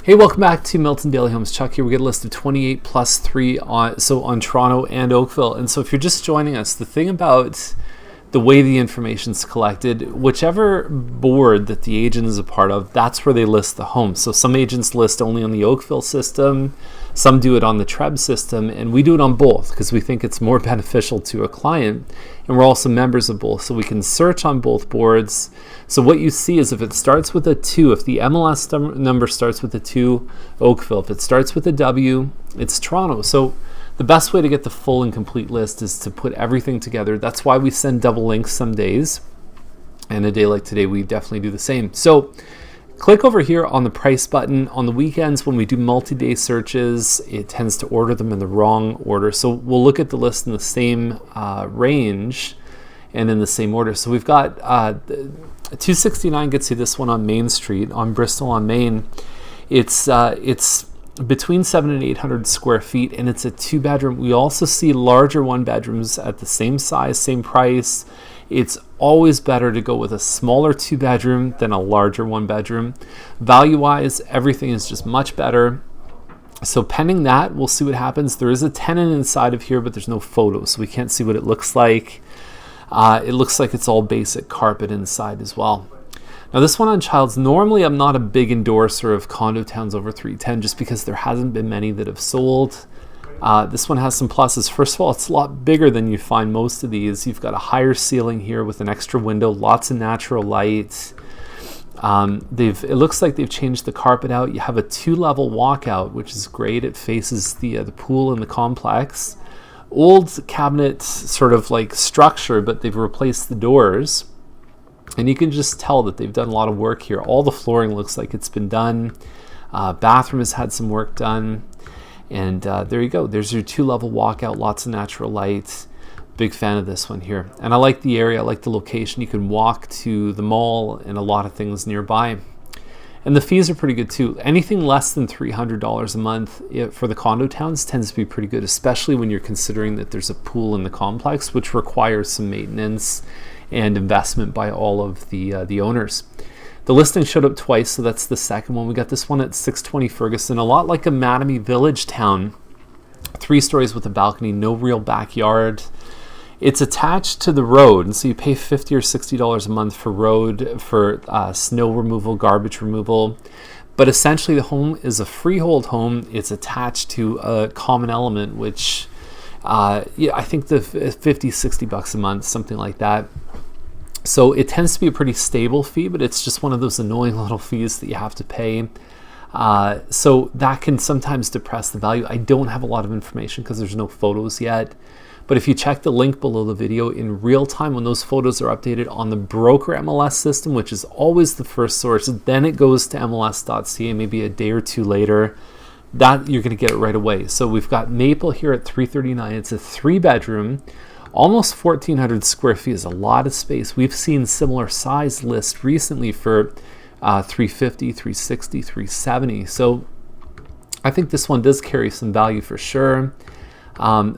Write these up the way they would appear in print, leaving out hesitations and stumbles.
Hey, welcome back to Milton Daily Homes. Chuck here. We get a list of 28 plus 3 on Toronto and Oakville. And so if you're just joining us, the thing about the way the information's collected, whichever board that the agent is a part of, that's where they list the home. So some agents list only on the Oakville system, some do it on the Treb system, and we do it on both because we think it's more beneficial to a client. And we're also members of both, so we can search on both boards. So what you see is if it starts with a 2, if the MLS number starts with a 2, Oakville. If it starts with a W, it's Toronto. So the best way to get the full and complete list is to put everything together. That's why we send double links some days. And a day like today, we definitely do the same. So click over here on the price button. On the weekends, when we do multi-day searches, it tends to order them in the wrong order. So we'll look at the list in the same range and in the same order. So we've got 269 gets you this one on Main Street, on Bristol on Main. It's between 700 and 800 square feet, and it's a 2-bedroom. We also see larger 1-bedrooms at the same size, same price. It's always better to go with a smaller 2-bedroom than a larger 1-bedroom. Value-wise, everything is just much better. So pending that, we'll see what happens. There is a tenant inside of here, but there's no photos, so we can't see what it looks like. It looks like it's all basic carpet inside as well. Now this one on Childs, normally I'm not a big endorser of condo towns over 310 just because there hasn't been many that have sold. This one has some pluses. First of all, it's a lot bigger than you find most of these. You've got a higher ceiling here with an extra window, lots of natural light. It looks like they've changed the carpet out. You have a 2-level walkout, which is great. It faces the pool and the complex. Old cabinet sort of like structure, but they've replaced the doors. And you can just tell that they've done a lot of work here. All the flooring looks like it's been done. Bathroom has had some work done. And there you go. There's your 2-level walkout, lots of natural light. Big fan of this one here. And I like the area, I like the location. You can walk to the mall and a lot of things nearby. And the fees are pretty good too. Anything less than $300 a month for the condo towns tends to be pretty good, especially when you're considering that there's a pool in the complex, which requires some maintenance and investment by all of the owners. The listing showed up twice, so that's the second one. We got this one at 620 Ferguson, a lot like a Mattamy Village town. 3 stories with a balcony, no real backyard. It's attached to the road, and so you pay $50 or $60 a month for road, for snow removal, garbage removal. But essentially the home is a freehold home. It's attached to a common element, which I think the $50-$60 a month, something like that. So it tends to be a pretty stable fee, but it's just one of those annoying little fees that you have to pay. So that can sometimes depress the value. I don't have a lot of information because there's no photos yet. But if you check the link below the video in real time when those photos are updated on the broker MLS system, which is always the first source, then it goes to MLS.ca maybe a day or two later. That you're going to get it right away. So we've got Maple here at 339. It's a 3-bedroom. Almost 1,400 square feet is a lot of space. We've seen similar size lists recently for 350, 360, 370. So I think this one does carry some value for sure.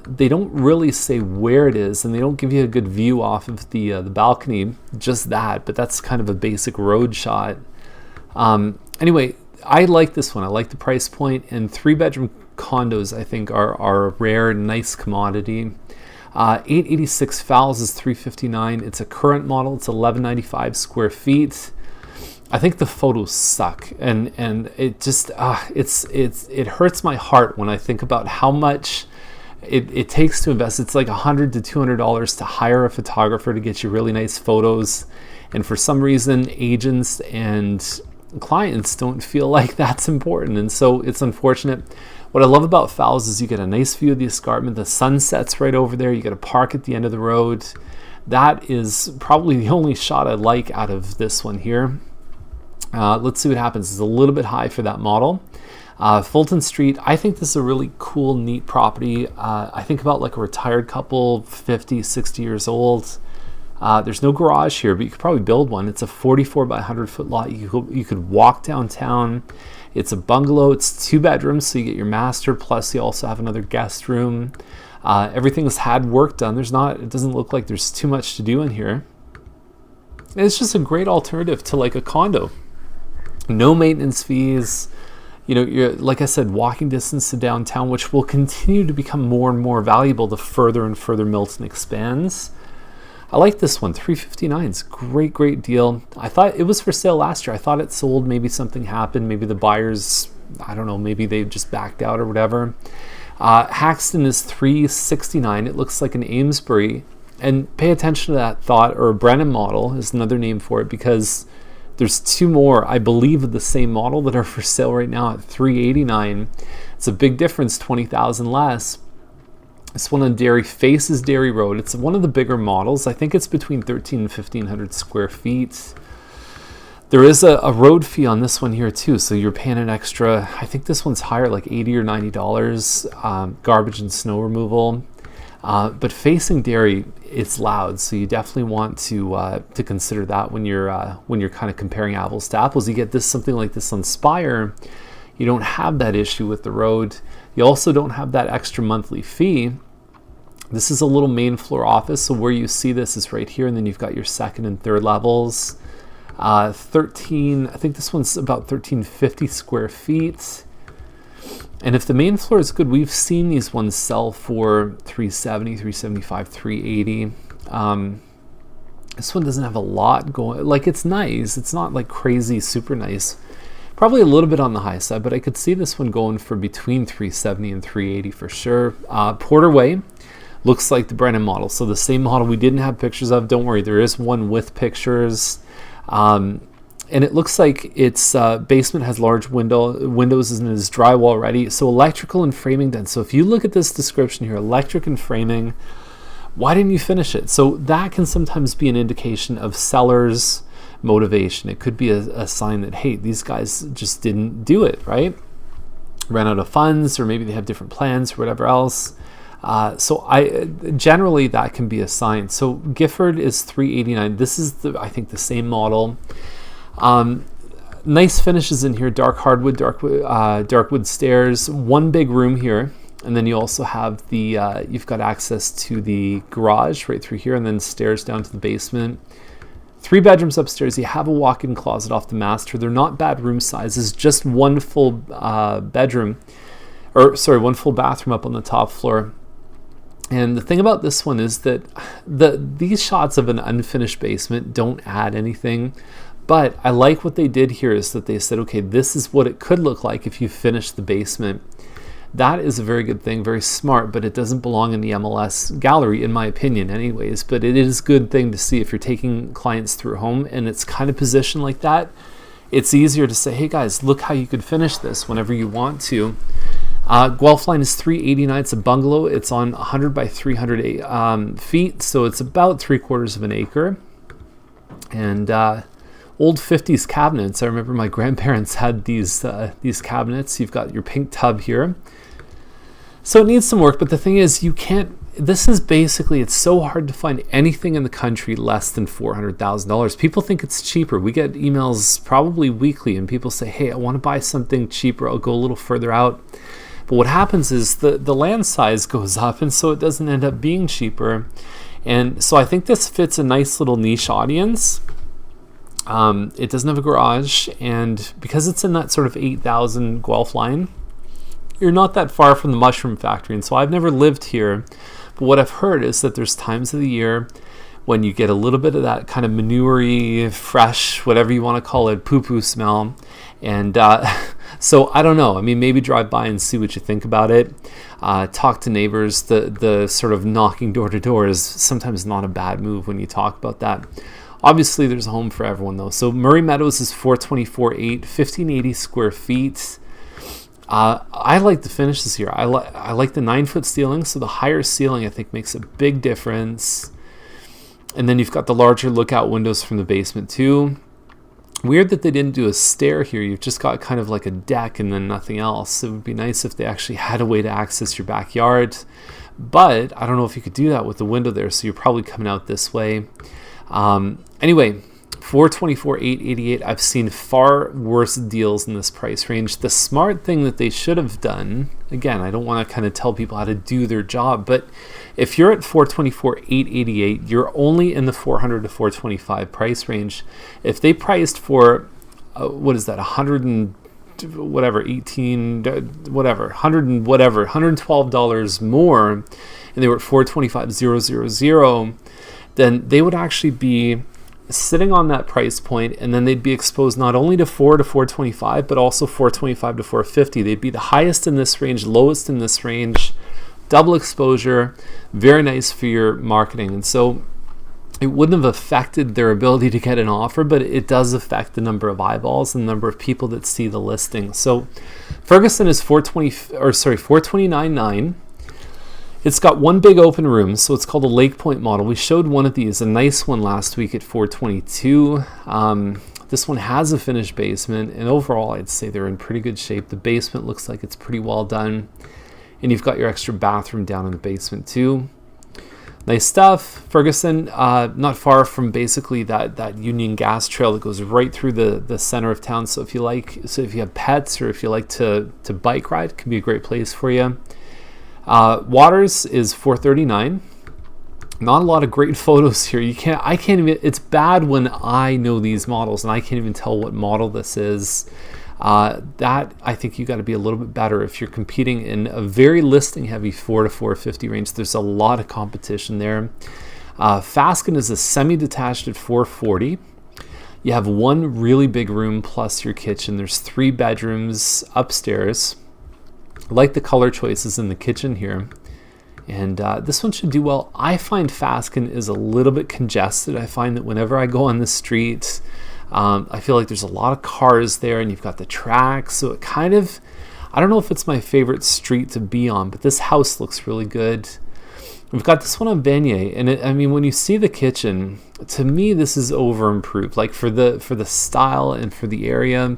They don't really say where it is, and they don't give you a good view off of the balcony, just that, but that's kind of a basic road shot. Anyway, I like this one. I like the price point, and 3-bedroom condos I think are a rare, nice commodity. 886 Fowles is 359. It's a current model. It's 1195 square feet. I think the photos suck, and it just it hurts my heart when I think about how much it takes to invest. It's like $100 to $200 to hire a photographer to get you really nice photos, and for some reason agents and clients don't feel like that's important, and so it's unfortunate. What I love about Fowles is you get a nice view of the escarpment. The sun sets right over there. You get a park at the end of the road. That is probably the only shot I like out of this one here. Let's see what happens. It's a little bit high for that model. Fulton Street, I think this is a really cool, neat property. I think about like a retired couple, 50, 60 years old. There's no garage here, but you could probably build one. It's a 44 by 100 foot lot. You could walk downtown. It's a bungalow. It's 2 bedrooms, so you get your master, plus you also have another guest room. Everything's had work done. It doesn't look like there's too much to do in here. And it's just a great alternative to like a condo. No maintenance fees. you're, like I said, walking distance to downtown, which will continue to become more and more valuable the further and further Milton expands. I like this one, $359. It's a great deal. I thought it was for sale last year. I thought it sold. Maybe something happened. Maybe the buyers, I don't know, maybe they just backed out or whatever. Haxton is $369. It looks like an Amesbury. And pay attention to that thought, or a Brennan model is another name for it, because there's two more, I believe, of the same model that are for sale right now at $389. It's a big difference, $20,000 less. This one on Derry faces Derry Road. It's one of the bigger models. I think it's between 1,300 and 1,500 square feet. There is a road fee on this one here too, so you're paying an extra. I think this one's higher, like $80 or $90. Garbage and snow removal. But facing Derry, it's loud, so you definitely want to consider that when you're kind of comparing apples to apples. You get this something like this on Spire, you don't have that issue with the road. You also don't have that extra monthly fee. This is a little main floor office, so where you see this is right here, and then you've got your second and third levels. I think this one's about 1,350 square feet. And if the main floor is good, we've seen these ones sell for $370, $375, $380. This one doesn't have a lot going. Like, it's nice. It's not like crazy, super nice. Probably a little bit on the high side, but I could see this one going for between $370 and $380 for sure. Porter Way looks like the Brennan model. So the same model we didn't have pictures of. Don't worry, there is one with pictures. And it looks like its basement has large windows and is drywall ready. So electrical and framing done. So if you look at this description here, electric and framing, why didn't you finish it? So that can sometimes be an indication of sellers' motivation. It could be a sign that, hey, these guys just didn't do it, right? Ran out of funds, or maybe they have different plans or whatever else. So generally that can be a sign. So Gifford is $389. This is I think the same model. Nice finishes in here, dark hardwood, dark wood stairs, one big room here, and then you also have you've got access to the garage right through here, and then stairs down to the basement. 3 bedrooms upstairs. You have a walk-in closet off the master. They're not bad room sizes, just one full bathroom up on the top floor. And the thing about this one is that these shots of an unfinished basement don't add anything. But I like what they did here is that they said, okay, this is what it could look like if you finish the basement. That is a very good thing, very smart, but it doesn't belong in the MLS gallery, in my opinion anyways. But it is a good thing to see if you're taking clients through a home and it's kind of positioned like that. It's easier to say, hey guys, look how you could finish this whenever you want to. Guelph line is $389. It's a bungalow. It's on 100 by 300 feet, so it's about 3/4 of an acre. And old 50s cabinets. I remember my grandparents had these cabinets. You've got your pink tub here. So it needs some work, but the thing is, this is basically, it's so hard to find anything in the country less than $400,000. People think it's cheaper. We get emails probably weekly, and people say, hey, I want to buy something cheaper. I'll go a little further out. But what happens is the land size goes up, and so it doesn't end up being cheaper. And so I think this fits a nice little niche audience. It doesn't have a garage, and because it's in that sort of 8,000 Guelph line, you're not that far from the mushroom factory. And so I've never lived here, but what I've heard is that there's times of the year when you get a little bit of that kind of manure-y, fresh, whatever you want to call it, poo-poo smell. And so I don't know. I mean, maybe drive by and see what you think about it. Talk to neighbors. The sort of knocking door to door is sometimes not a bad move when you talk about that. Obviously, there's a home for everyone, though. So Murray Meadows is $424,800, 1,580 square feet. I like the finishes here. I like the 9-foot ceiling. So the higher ceiling, I think, makes a big difference. And then you've got the larger lookout windows from the basement, too. Weird that they didn't do a stair here. You've just got kind of like a deck and then nothing else. It would be nice if they actually had a way to access your backyard. But I don't know if you could do that with the window there. So you're probably coming out this way. Anyway, $424,888. I've seen far worse deals in this price range. The smart thing that they should have done, again, I don't want to kind of tell people how to do their job, but if you're at $424,888, you're only in the $400 to $425 price range. If they priced for, what is that, $110,000, whatever, 18, whatever, 100 and whatever, $112 more, and they were at 425,000, then they would actually be sitting on that price point, and then they'd be exposed not only to 425, but also 425 to 450. They'd be the highest in this range, lowest in this range, double exposure, very nice for your marketing. And so it wouldn't have affected their ability to get an offer, but it does affect the number of eyeballs and the number of people that see the listing. So Ferguson is 429.9. It's got one big open room, so it's called a Lake Point model. We showed one of these, a nice one last week at 422. This one has a finished basement, and overall I'd say they're in pretty good shape. The basement looks like it's pretty well done, and you've got your extra bathroom down in the basement too. Nice stuff. Ferguson, not far from basically that Union Gas Trail that goes right through the center of town. So if you have pets, or if you like to bike ride, it can be a great place for you. Waters is 439. Not a lot of great photos here. I can't even, it's bad when I know these models and I can't even tell what model this is. That I think you got to be a little bit better if you're competing in a very listing heavy 4 to 450 range. There's a lot of competition there. Fasken is a semi-detached at 440. You have one really big room plus your kitchen. There's 3 bedrooms upstairs. I like the color choices in the kitchen here, and this one should do well. I find Fasken is a little bit congested. I find that whenever I go on the street, I feel like there's a lot of cars there, and you've got the tracks, so it kind of, I don't know if it's my favorite street to be on, but this house looks really good. We've got this one on Beignet, and I mean, when you see the kitchen, to me this is over improved. Like for the style and for the area,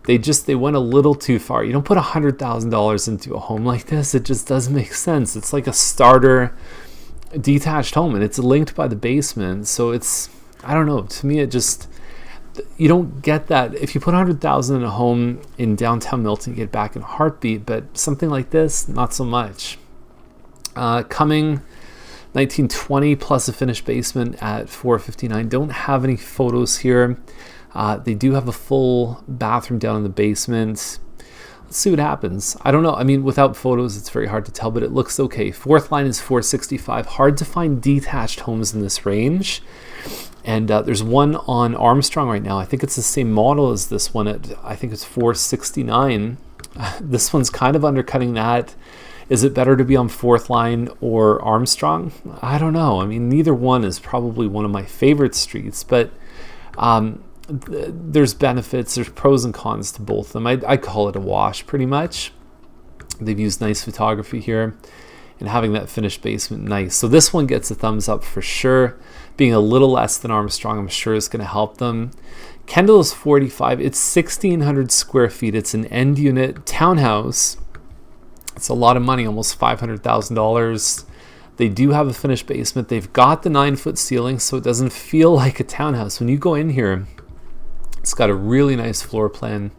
they went a little too far. You don't put $100,000 into a home like this. It just doesn't make sense. It's like a starter detached home, and it's linked by the basement. So it's, I don't know. To me, it just, you don't get that. If you put $100,000 in a home in downtown Milton, you get back in a heartbeat. But something like this, not so much. Coming 1920 plus a finished basement at 459. Don't have any photos here. They do have a full bathroom down in the basement. Let's see what happens. I don't know. I mean, without photos, it's very hard to tell, but it looks okay. Fourth line is 465. Hard to find detached homes in this range. And there's one on Armstrong right now. I think it's the same model as this one at, I think it's 469. This one's kind of undercutting that. Is it better to be on Fourth Line or Armstrong? I don't know. I mean, neither one is probably one of my favorite streets, but there's benefits, there's pros and cons to both of them. I call it a wash pretty much. They've used nice photography here and having that finished basement nice. So this one gets a thumbs up for sure. Being a little less than Armstrong, I'm sure is going to help them. Kendall is 45. It's 1,600 square feet. It's an end unit townhouse. It's a lot of money, almost $500,000. They do have a finished basement. They've got the 9-foot ceiling, so it doesn't feel like a townhouse. When you go in here, it's got a really nice floor plan.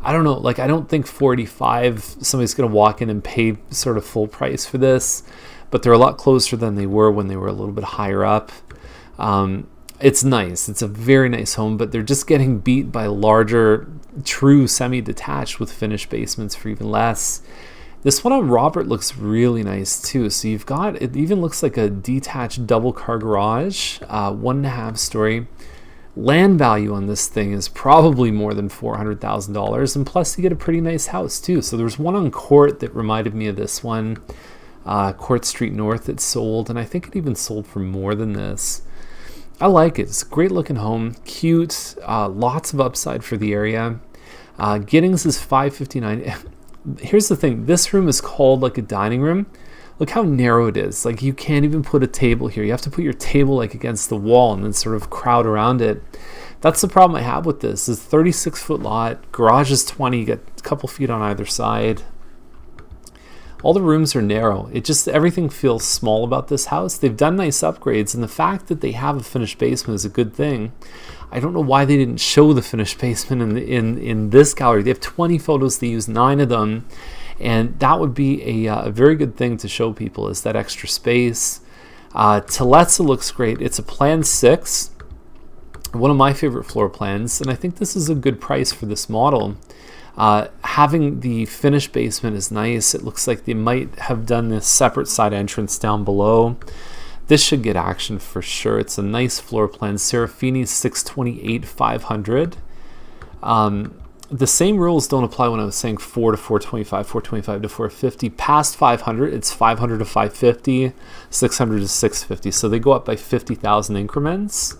I don't know, like I don't think 45, somebody's going to walk in and pay sort of full price for this, but they're a lot closer than they were when they were a little bit higher up. It's nice. It's a very nice home, but they're just getting beat by larger, true semi-detached with finished basements for even less. This one on Robert looks really nice too. So you've got, it even looks like a detached double car garage, 1.5 story. Land value on this thing is probably more than $400,000, and plus you get a pretty nice house too. So there's one on Court that reminded me of this one, Court Street North, that sold, and I think it even sold for more than this. I like it. It's a great looking home, cute, lots of upside for the area. Giddings is 559. Here's the thing, this room is called like a dining room. Look how narrow it is. Like you can't even put a table here. You have to put your table like against the wall and then sort of crowd around it. That's the problem I have with this. It's a 36-foot lot. Garage is 20. You get a couple feet on either side. All the rooms are narrow. It just, everything feels small about this house. They've done nice upgrades, and the fact that they have a finished basement is a good thing. I don't know why they didn't show the finished basement in this gallery. They have 20 photos. They use 9 of them. And that would be a very good thing to show people, is that extra space. Tletsa looks great. It's a Plan 6. one of my favorite floor plans, and I think this is a good price for this model. Having the finished basement is nice. It looks like they might have done this separate side entrance down below. This should get action for sure. It's a nice floor plan. Serafini 628 500. The same rules don't apply when I was saying 4 to 425, 425 to 450. Past 500, it's 500 to 550, 600 to 650. So they go up by 50,000 increments.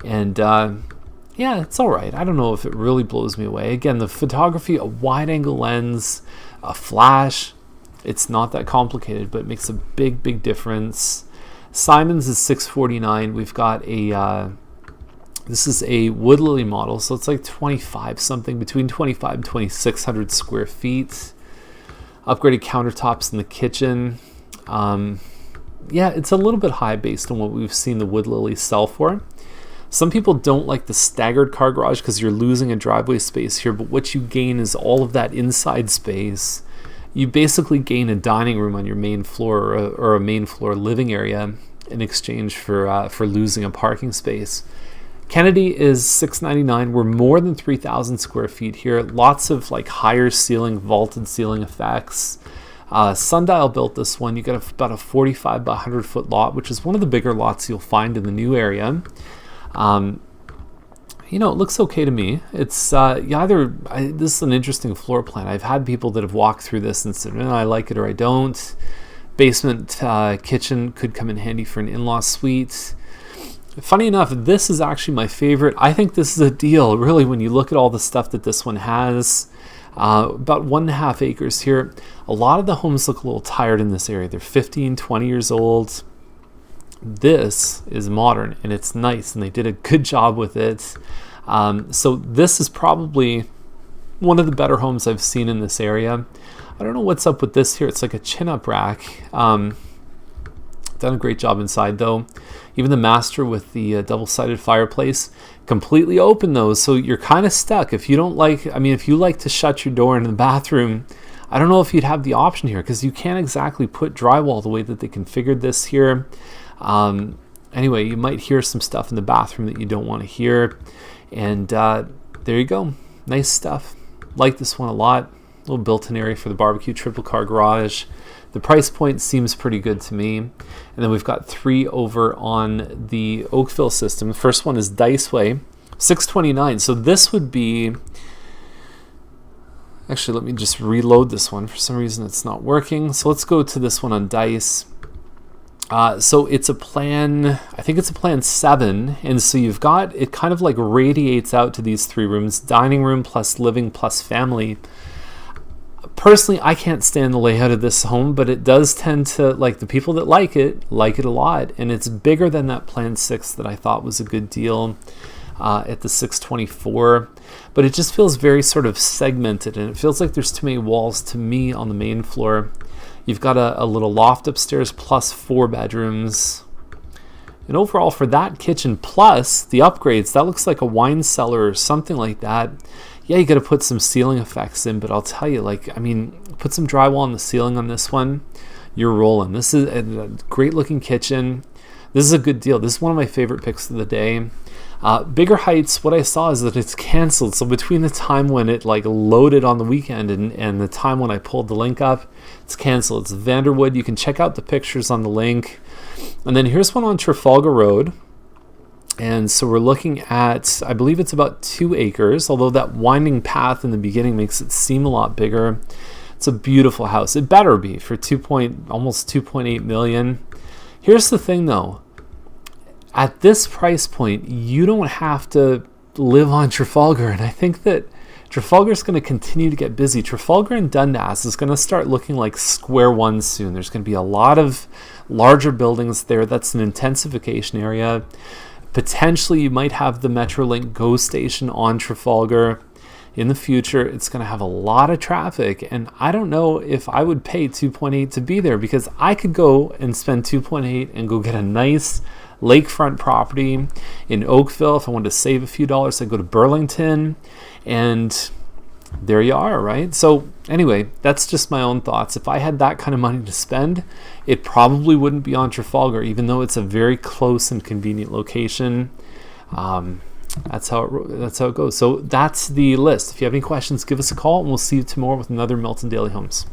And yeah, it's all right. I don't know if it really blows me away. Again, the photography, a wide angle lens, a flash, it's not that complicated, but it makes a big, big difference. Simon's is 649. We've got a, this is a wood lily model, so it's like 25 something, between 25 and 2,600 square feet. Upgraded countertops in the kitchen. Yeah, it's a little bit high based on what we've seen the wood lily sell for. Some people don't like the staggered car garage because you're losing a driveway space here, but what you gain is all of that inside space. You basically gain a dining room on your main floor, or a main floor living area, in exchange for losing a parking space. Kennedy is $699. We're more than 3,000 square feet here. Lots of like higher ceiling, vaulted ceiling effects. Sundial built this one. You got about a 45 by 100 foot lot, which is one of the bigger lots you'll find in the new area. You know, it looks okay to me. It's this is an interesting floor plan. I've had people that have walked through this and said, I like it or I don't. Basement kitchen could come in handy for an in-law suite. Funny enough, this is actually my favorite. I think this is a deal, really, when you look at all the stuff that this one has. About 1.5 acres here. A lot of the homes look a little tired in this area. They're 15, 20 years old. This is modern and it's nice, and they did a good job with it. So this is probably one of the better homes I've seen in this area. I don't know what's up with this here. It's like a chin-up rack. Done a great job inside though. Even the master with the double-sided fireplace, completely open though, so you're kind of stuck. If you don't like, if you like to shut your door in the bathroom, I don't know if you'd have the option here, because you can't exactly put drywall the way that they configured this here. Anyway, you might hear some stuff in the bathroom that you don't want to hear. And there you go. Nice stuff. Like this one a lot. Little built-in area for the barbecue, triple car garage. The price point seems pretty good to me. And then we've got 3 over on the Oakville system. The first one is Diceway, $629. So this would be... Actually, let me just reload this one. For some reason, it's not working. So let's go to this one on Dice. So it's a plan, I think it's a plan 7, and so you've got, it kind of like radiates out to these 3 rooms, dining room plus living plus family. Personally, I can't stand the layout of this home, but it does tend to, like, the people that like it a lot, and it's bigger than that plan 6 that I thought was a good deal at the 624, but it just feels very sort of segmented, and it feels like there's too many walls to me on the main floor. You've got a little loft upstairs plus 4 bedrooms. And overall for that kitchen plus the upgrades, that looks like a wine cellar or something like that. Yeah, you got to put some ceiling effects in, but I'll tell you, put some drywall on the ceiling on this one. You're rolling. This is a great looking kitchen. This is a good deal. This is one of my favorite picks of the day. Bigger Heights, what I saw is that it's canceled. So between the time when it loaded on the weekend and the time when I pulled the link up, it's canceled. It's Vanderwood. You can check out the pictures on the link. And then here's one on Trafalgar Road. And so we're looking at, I believe it's about 2 acres, although that winding path in the beginning makes it seem a lot bigger. It's a beautiful house. It better be for almost 2.8 million. Here's the thing though. At this price point, you don't have to live on Trafalgar, and I think that Trafalgar is going to continue to get busy. Trafalgar and Dundas is going to start looking like square one soon. There's going to be a lot of larger buildings there. That's an intensification area. Potentially, you might have the Metrolink GO station on Trafalgar. In the future, it's going to have a lot of traffic, and I don't know if I would pay 2.8 to be there, because I could go and spend 2.8 and go get a nice lakefront property in Oakville. If I wanted to save a few dollars, I'd go to Burlington, and there you are, right? So anyway, that's just my own thoughts. If I had that kind of money to spend, it probably wouldn't be on Trafalgar, even though it's a very close and convenient location. That's how it goes. So that's the list. If you have any questions, give us a call, and we'll see you tomorrow with another Milton Daily Homes.